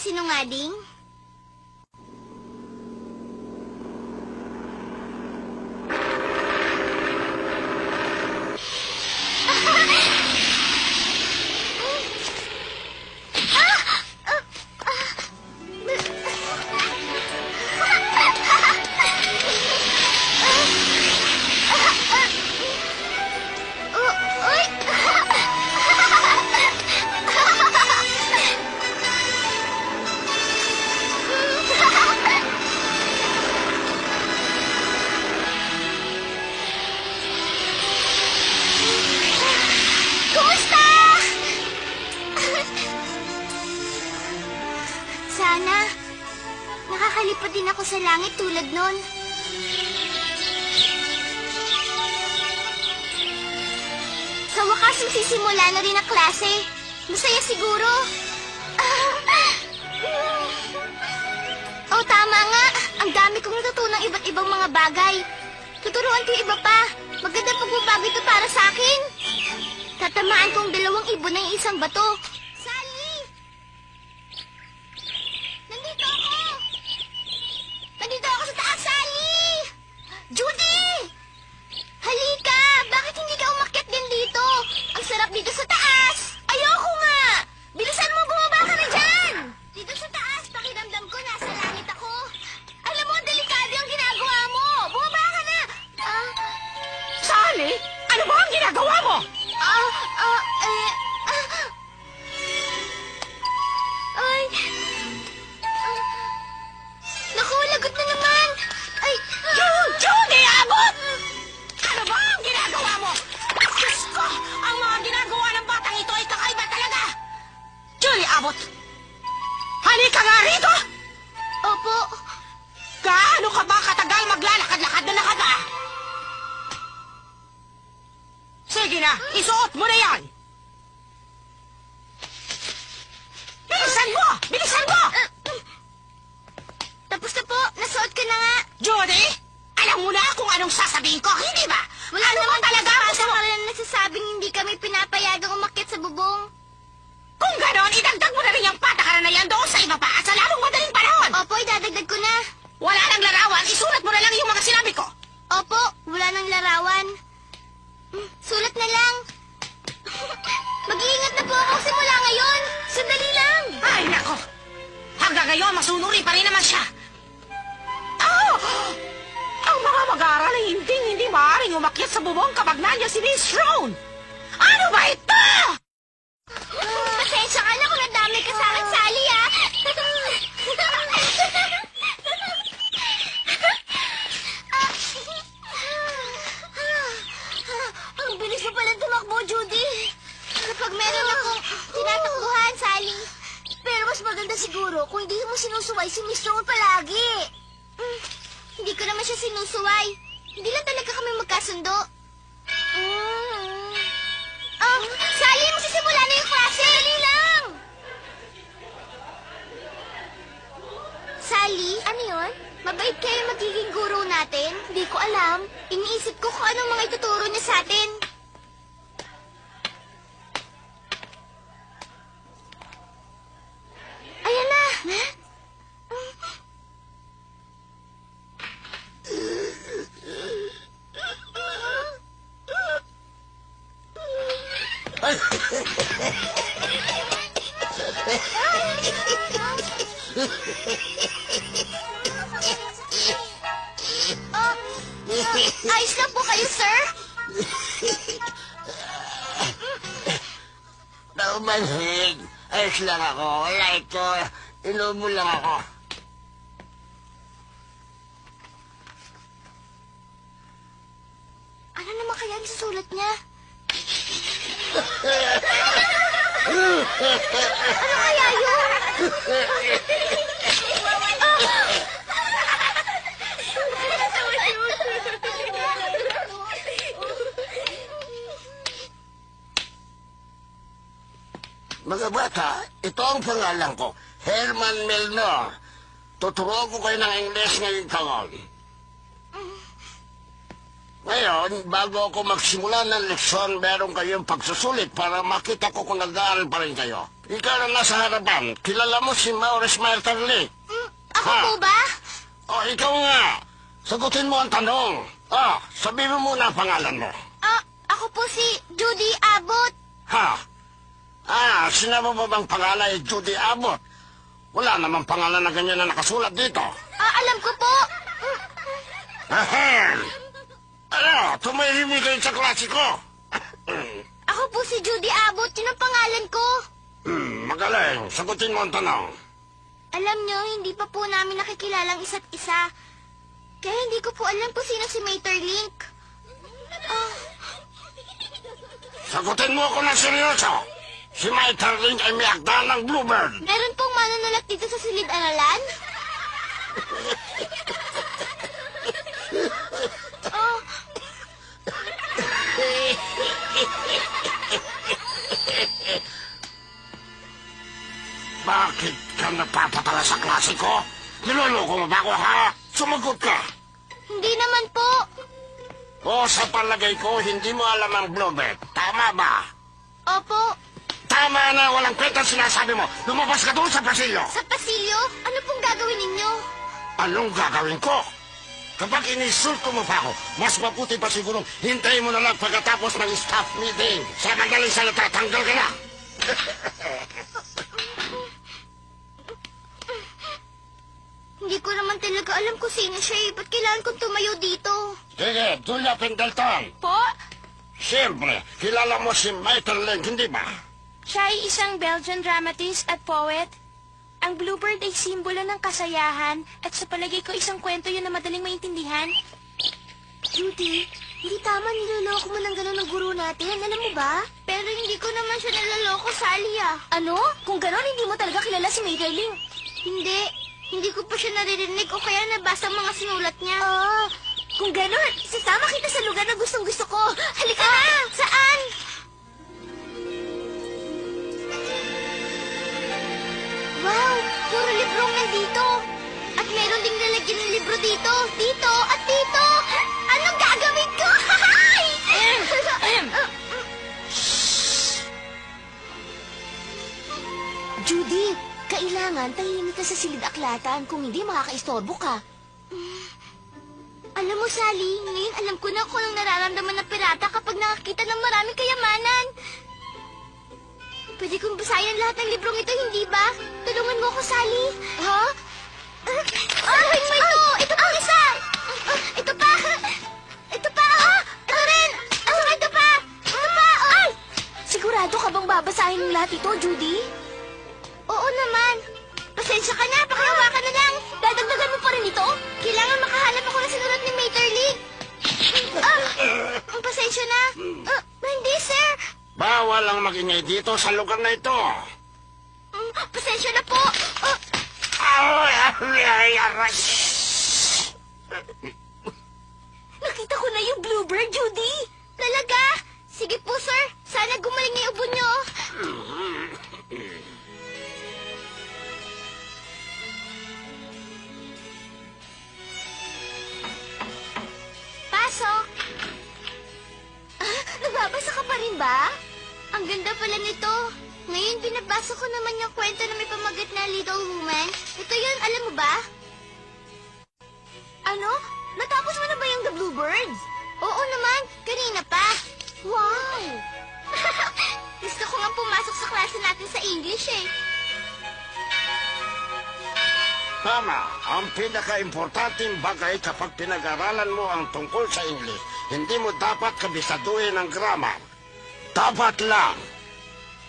Sinungaling? Sana, nakakalipad din ako sa langit tulad nun. Sa wakas, magsisimula na rin ang klase. Masaya siguro. Oh, tama nga. Ang dami kong natutunang iba't ibang mga bagay. Tuturuan ko yung iba pa. Magandang pagbabago ito para sa akin. Tatamaan kong 2 ibon ng isang bato. Nandito ako sa taas, Sally! Judy! Halika! Bakit hindi ka umakyat din dito? Ang sarap dito sa taas! Ayoko nga! Bilisan mo, bumaba ka na dyan! Dito sa taas, pakiramdam ko, nasa langit ako. Alam mo, delikado ang ginagawa mo! Bumaba ka na! Sally! Ano ba ang ginagawa mo? Naku, lagot na naman! Ay! Judy, abot! Ano ba ang ginagawa mo? Diyos ko! Ang mga ginagawa ng batang ito ay kakaiba talaga! Judy, abot! Halika nga rito! Opo. Gaano ka ba katagal maglalakad-lakad na nakaga? Sige na, isuot mo na yan! Bilisan mo! Bilisan mo! Tapos na po, nasuot ko na nga. Judy, alam mo na kung anong sasabihin ko, hindi ba? Wala ano naman ba talaga ang gusto mo? na nagsasabing hindi kami pinapayagang umakyat sa bubong. Kung ganon, idagdag mo na rin yung patakaran na yan doon sa iba pa at sa lalong madaling panahon. Opo, idadagdag ko na. Wala nang larawan, isulat mo na lang yung mga sinabi ko. Opo, wala nang larawan. Sulat na lang. Mag-iingat na po ako simula ngayon. Sandali lang. Ay, nako. Hanggang ngayon, masunuri pa rin naman siya. Oh! Ang mga mag-aaral ay hindi maaaring umakyat sa bubong kapag nandiyan si Miss Sloane. Ano ba ito? Pasensya ka na kung nadami ka sa akin, Sally, ha? Ang bilis mo pala tumakbo, Judy. Kapag meron akong tinatakbuhan, Sally. Pero mas maganda siguro kung hindi mo sinusuway si Miss Jones palagi. Hindi ko naman siya sinusuway. Hindi lang talaga kami magkasundo. Sally, magsisimula na yung klase. Dali lang. Sally, ano yun? Mabait kayo magiging guro natin? Hindi ko alam. Iniisip ko kung anong mga ituturo niya sa atin. Ayan na. Ayos lang po kayo, sir? Naumanhig. Ayos lang ako. Wala ito. Inubo lang ako. Ano naman kaya ang susulat niya? Ano kaya yun? Mga bata, ito ang pangalan ko. Herman Milner. Tuturuan ko kayo ng English ngayong taon. Ngayon, bago ako magsimula ng leksyon, meron kayong pagsusulit para makita ko kung nag-aaral pa rin kayo. Ikaw na nasa harapan. Kilala mo si Maurice Maeterlinck? Ako po ba? O, ikaw nga. Sagutin mo ang tanong. Sabihin mo muna ang pangalan mo. Ako po si Judy Abbott. Sinabi mo bang pangalan ay Judy Abbott? Wala namang pangalan na ganyan na nakasulat dito. Alam ko po. Ahem! Ano, tumahimik kayo sa klase ko. Ako po si Judy Abbott. Yun ang pangalan ko. Magaling. Sagutin mo ang tanong. Alam nyo, hindi pa po namin nakikilalang isa't isa. Kaya hindi ko po alam kung sino si Maeterlinck. Sagutin mo ako ng seryoso. Si Maeterlinck ay may akda ng Bluebird. Meron pong manunulat dito sa silid-aralan? Bakit ka napapatala sa klase ko? Niloloko mo ba ako, ha? Sumagot ka. Hindi naman po. Sa palagay ko, hindi mo alam ang Bluebird. Tama ba? Opo. Tama na, walang kwenta sinasabi mo. Lumabas ka doon sa pasilyo. Sa pasilyo? Ano pong gagawin ninyo? Anong gagawin ko? Kapag inisulto mo pa ako, mas mabuti pa siguro hintayin mo na lang pagkatapos ng staff meeting. Sa madaling salita, tanggal ka na. Hindi ko naman talaga alam kung sino siya eh. Ba't kailangan kong tumayo dito? Sige, Julia Pendleton. Po? Siyempre, kilala mo si Maeterlinck, hindi ba? Siya ay isang Belgian dramatist at poet. Ang Bluebird ay simbolo ng kasayahan at sa palagay ko isang kwento yun na madaling maintindihan. Judy, hindi tama niloloko mo ng gano'n ng guro natin. Alam mo ba? Pero hindi ko naman siya naloloko, Sally ah. Ano? Kung gano'n, hindi mo talaga kilala si Maeterlinck. Hindi ko pa siya naririnig o kaya nabasa ang mga sinulat niya. Kung gano'n, sasama kita sa lugar na gustong-gusto ko. Halika na! Saan? Wow! Puro librong nandito. At meron ding lalagyan ng libro dito, dito, at dito. Anong gagawin ko? Judy, kailangan tahimik ka sa silid-aklatan. Kung hindi, makakaistorbo ka. Alam mo, Sally, ngayon alam ko na kung anong nararamdaman ng pirata kapag nakakita ng maraming kayamanan. Pwede kong basahin lahat ng librong ito, hindi ba? Tulungan mo ako, Sally. Ha? Gawin mo ito! Ito pang isa! Ito pa! Ito pa! Ito rin! Ito pa! Ito pa! Ay! Sigurado ka bang babasahin ng lahat ito, Judy? Oo naman. Pasensya ka na, pakihawakan na lang. Dadagdagan mo pa rin ito? Kailangan makahanap ako ng sinulat ni Maeterlinck. Pasensya na. Hindi, sir. Bawal ang magingay dito sa lugar na ito. Pasensya na po. Nakita ko na yung Bluebird, Judy. Talaga? Sige po, sir. Sana gumaling yung ubo nyo. Pasok. Nagbabasa ka pa rin ba? Ang ganda pala nito. Ngayon, binabasa ko naman yung kwento na may pamagat na Little Woman. Ito yun, alam mo ba? Ano? Natapos mo na ba yung The Bluebirds? Oo naman, kanina pa. Wow! Gusto ko nga pumasok sa klase natin sa English eh. Tama, ang pinaka-importanting bagay kapag pinag-aralan mo ang tungkol sa English, hindi mo dapat kabisaduhin ang grammar. Dapat lang.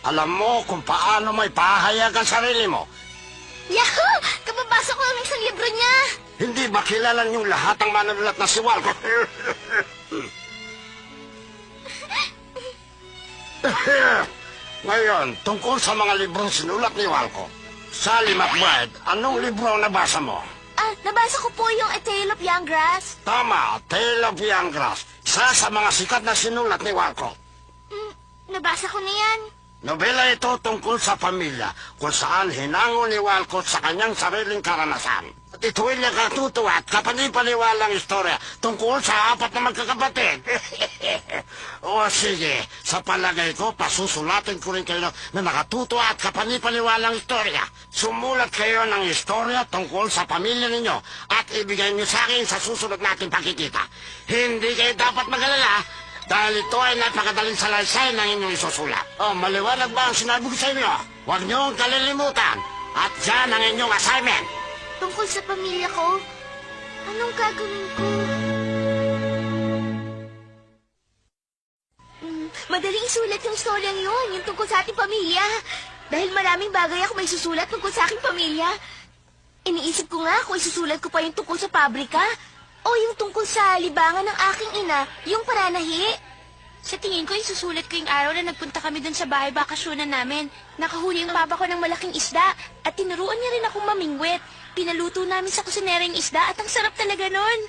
Alam mo kung paano may pahayag ang sarili mo. Yahoo! Kababasa ko ang isang libro niya. Hindi ba kilala niyong lahat ang manunulat na si Walco? Ngayon, tungkol sa mga librong sinulat ni Walco. Sally McBride, anong libro ang nabasa mo? Nabasa ko po yung A Tale of Young Grass. Tama, Tale of Young Grass. Isa sa mga sikat na sinulat ni Walco. Nabasa ko na yan. Nobela ito tungkol sa pamilya, kung saan hinango ni Walcott sa kanyang sariling karanasan. At ito ay nakatutuwa at kapanipaniwalang istorya tungkol sa 4 na magkakapatid. O sige, sa palagay ko, pasusulatin ko rin kayo na nakatutuwa at kapanipaniwalang istorya. Sumulat kayo ng istorya tungkol sa pamilya ninyo at ibigay niyo sa akin sa susunod nating pagkikita. Hindi kayo dapat mag-alala. Dahil ito ay napakadaling salaysay ng inyong isusulat. Maliwanag ba ang sinabi ko sa inyo? Huwag niyong kalilimutan. At yan ang inyong assignment. Tungkol sa pamilya ko, anong gagawin ko? Madaling isulat yung storyang yun, yung tungkol sa ating pamilya. Dahil maraming bagay ako may susulat tungkol sa aking pamilya. Iniisip ko nga kung isusulat ko pa yung tungkol sa pabrika o yung tungkol sa libangan ng aking ina, yung paranahi. Sa tingin ko, isusulat ko yung araw na nagpunta kami dun sa bahay bakasyonan namin. Nakahuli yung papa ko ng malaking isda at tinuruan niya rin akong mamingwit. Pinaluto namin sa kusinera yung isda at ang sarap talaga nun.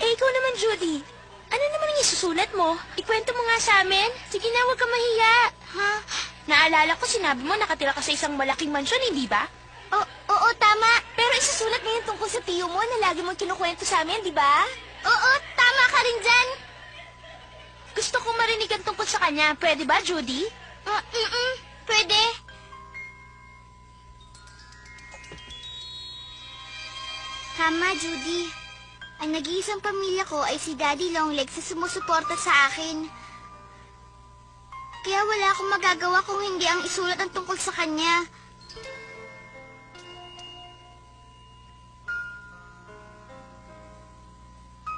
Eh, ikaw naman, Judy. Ano naman ang isusulat mo? Ikwento mo nga sa amin. Sige na, huwag ka mahiya. Ha? Naalala ko, sinabi mo nakatira ka sa isang malaking mansyon, hindi ba? Oo, tama. Pero isusulat mo yung tungkol sa tiyo mo na lagi mong kinukwento sa amin, di ba? Oo, tama ka rin dyan. Gusto kong marinig ang tungkol sa kanya. Pwede ba, Judy? Pwede. Tama, Judy. Ang nag-iisang pamilya ko ay si Daddy Longlegs na sumusuporta sa akin. Kaya wala akong magagawa kung hindi ang isulat ang tungkol sa kanya.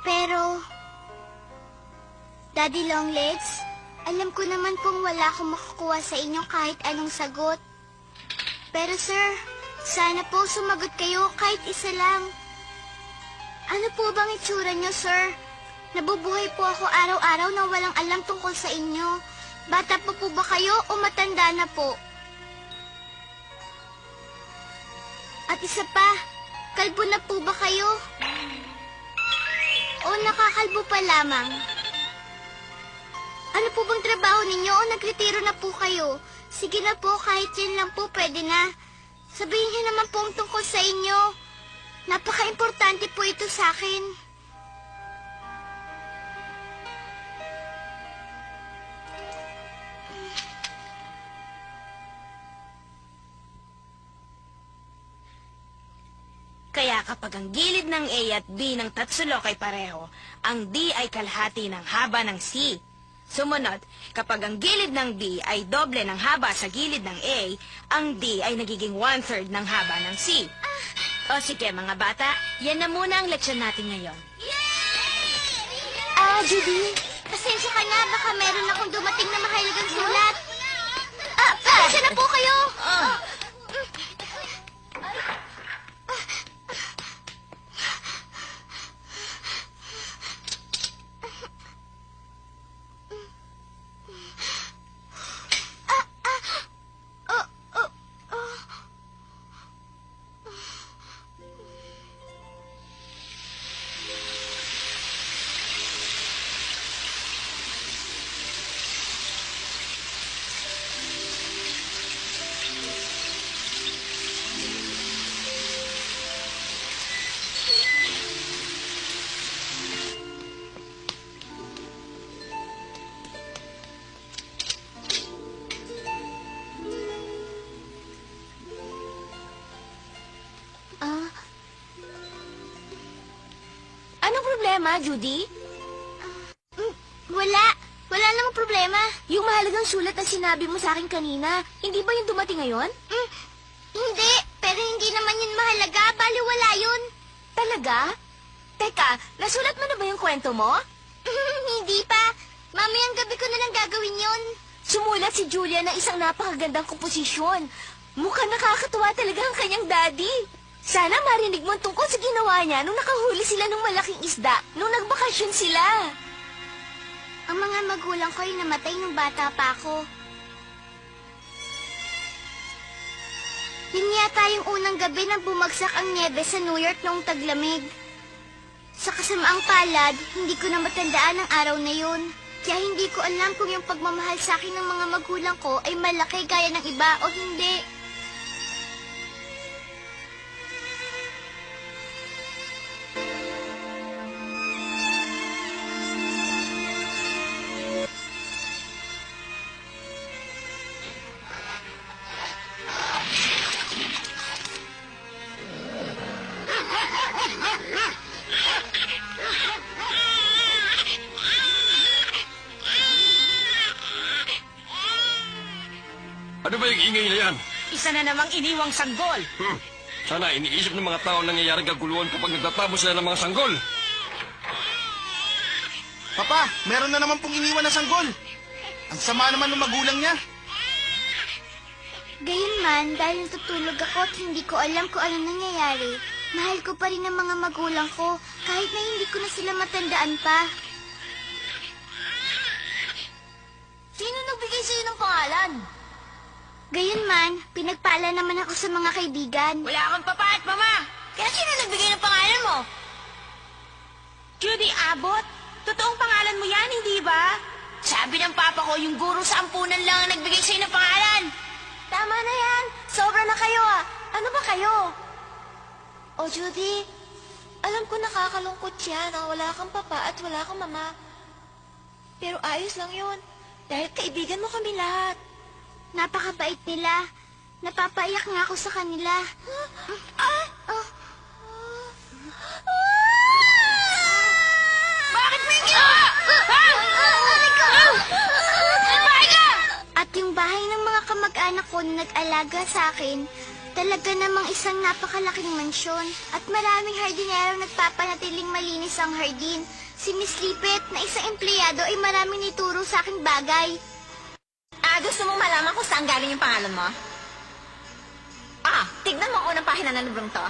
Pero, Daddy Longlegs, alam ko naman pong wala akong makukuha sa inyo kahit anong sagot. Pero sir, sana po sumagot kayo kahit isa lang. Ano po bang itsura niyo, sir? Nabubuhay po ako araw-araw na walang alam tungkol sa inyo. Bata pa po ba kayo o matanda na po? At isa pa, kalbo na po ba kayo? O nakakalbo pa lamang? Ano po bang trabaho ninyo o nagretiro na po kayo? Sige na po, kahit yan lang po, pwede na. Sabihin niyo naman po ang tungkol sa inyo. Napaka-importante po ito sa akin. Kaya kapag ang gilid ng A at B ng tatsulok ay pareho, ang D ay kalahati ng haba ng C. Sumunod, kapag ang gilid ng B ay doble ng haba sa gilid ng A, ang D ay nagiging 1/3 ng haba ng C. O sige mga bata, yan na muna ang leksyon natin ngayon. Judy, pasensya ka na, baka meron akong dumating na mahalagang sulat. Pasensya na po kayo. Anong problema, Judy? Wala namang problema? Yung mahalagang sulat na sinabi mo sa akin kanina, hindi ba yung dumating ngayon? Hindi, pero hindi naman yun mahalaga. Baliwala yun. Talaga? Teka, nasulat mo na ba yung kwento mo? Hindi pa. Mamayang gabi ko na lang gagawin yun. Sumulat si Julia ng isang napakagandang komposisyon. Mukhang nakakatuwa talaga ang kanyang daddy. Sana marinig mo tungkol sa ginawa niya nung nakahuli sila ng malaking isda, nung nagbakasyon sila. Ang mga magulang ko ay namatay nung bata pa ako. Yun yata yung unang gabi na bumagsak ang nyebe sa New York noong taglamig. Sa kasamaang palad, hindi ko na matandaan ang araw na yun. Kaya hindi ko alam kung yung pagmamahal sa akin ng mga magulang ko ay malaki gaya ng iba o hindi. Ano ba yung ingay na yan? Isa na namang iniwang sanggol. Sana iniisip ng mga tao nangyayaring kaguluhan kapag nagtatapos sila ng mga sanggol. Papa, meron na naman pong iniwan na sanggol. Ang sama naman ng magulang niya. Gayunman, dahil natutulog ako at hindi ko alam kung ano nangyayari, mahal ko pa rin ang mga magulang ko kahit na hindi ko na sila matandaan pa. Sino nagbigay sa'yo ng pangalan? Gayunman, pinagpala naman ako sa mga kaibigan. Wala kang papa at mama. Kaya sino nagbigay ng pangalan mo? Judy Abbott, totoong pangalan mo yan, hindi ba? Sabi ng papa ko, yung guro sa ampunan lang ang nagbigay sa'yo ng pangalan. Tama na yan. Sobra na kayo ah. Ano ba kayo? Oh, Judy, alam ko nakakalungkot yan na wala kang papa at wala kang mama. Pero ayos lang yun. Dahil kaibigan mo kami lahat. Napakabait nila. Napapaiyak nga ako sa kanila. Bakit mo yung ginawa? At yung bahay ng mga kamag-anak ko na nag-alaga sa akin, talaga namang isang napakalaking mansyon. At maraming hardinero nagpapanatiling malinis ang hardin. Si Miss Lipet na isang empleyado ay maraming nituro sa aking bagay. Gusto mong malaman kung saan galing yung pangalan mo? Tignan mo ang unang pahina ng librong to.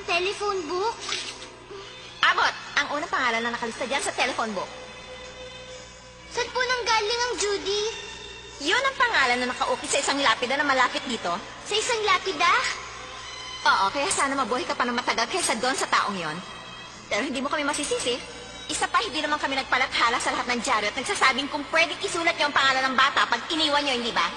Telephone book? Abot, ang unang pangalan na nakalista dyan sa telephone book. Saan po nanggaling ang Judy? Yun ang pangalan na nakaukit sa isang lapida na malapit dito. Sa isang lapida? Oo, kaya sana mabuhay ka pa ng matagal kaysa doon sa taong yon. Pero hindi mo kami masisisi. Isa pa, hindi naman kami nagpalathala sa lahat ng dyaryo at nagsasabing kung pwedeng isulat niyo ang pangalan ng bata pag iniwan niyo, hindi ba?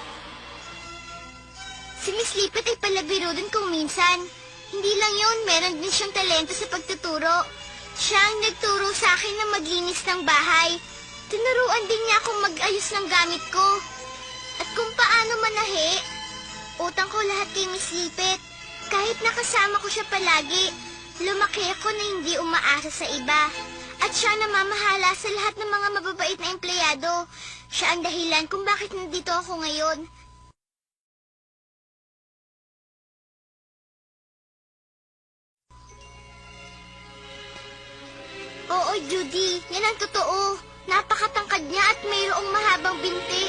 Si Miss Lipet ay palabiro din kung minsan. Hindi lang yun, meron din siyang talento sa pagtuturo. Siya ang nagturo sa akin na maglinis ng bahay. Tinuruan din niya akong mag-ayos ng gamit ko. At kung paano manahi, utang ko lahat kay Miss Lipet. Kahit nakasama ko siya palagi, lumaki ako na hindi umaasa sa iba. At siya namamahala sa lahat ng mga mababait na empleyado. Siya ang dahilan kung bakit nandito ako ngayon. Oo, Judy. Yan ang totoo. Napakatangkad niya at mayroong mahabang binti.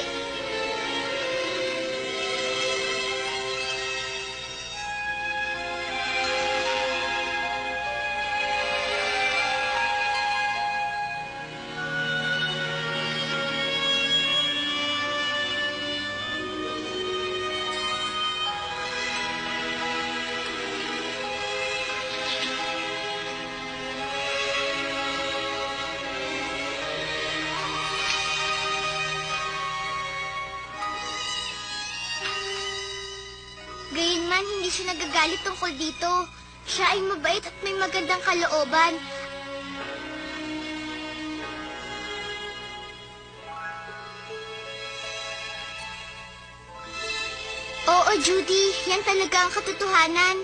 Gayunman, hindi siya nagagalit tungkol dito. Siya ay mabait at may magandang kalooban. Oo, Judy. Yan talaga ang katotohanan.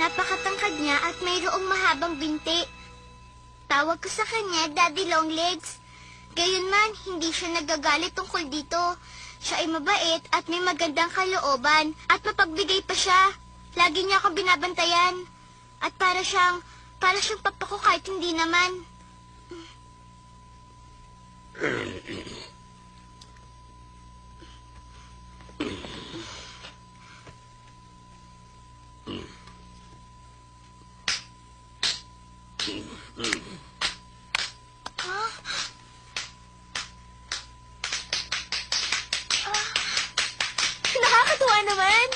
Napakatangkad niya at mayroong mahabang binti. Tawag ko sa kanya Daddy Longlegs. Gayunman, hindi siya nagagalit tungkol dito. Siya ay mabait at may magandang kalooban at mapagbigay pa siya. Lagi niya ako binabantayan. At para siyang papa ko kahit hindi naman. Nakakatuwa naman.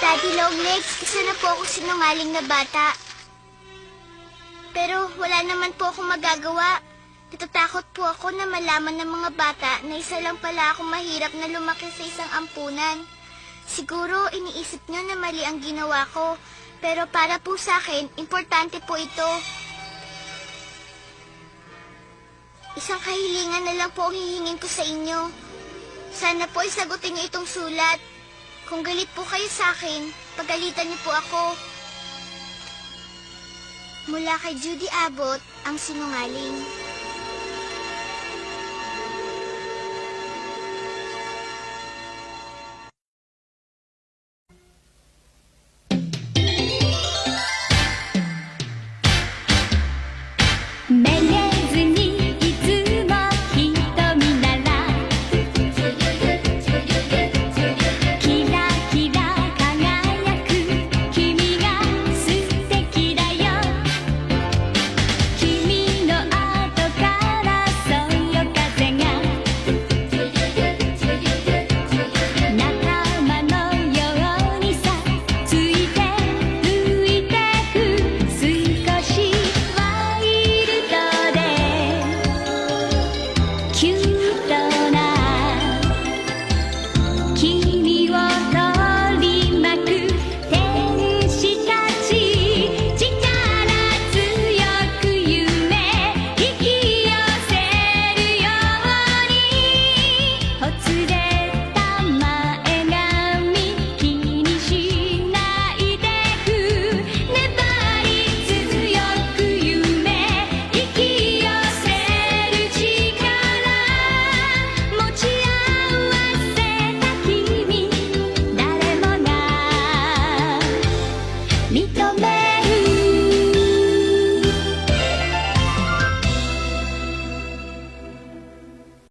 Daddy Longlegs, isa na po ako sinungaling na bata. Pero wala naman po akong magagawa. Natatakot po ako na malaman ng mga bata na isa lang pala akong mahirap na lumaki sa isang ampunan. Siguro iniisip nyo na mali ang ginawa ko, pero para po sa akin, importante po ito. Isang kahilingan na lang po ang hihingin ko sa inyo. Sana po isagutin niyo itong sulat. Kung galit po kayo sa akin, pagalitan niyo po ako. Mula kay Judy Abbott, ang sinungaling.認め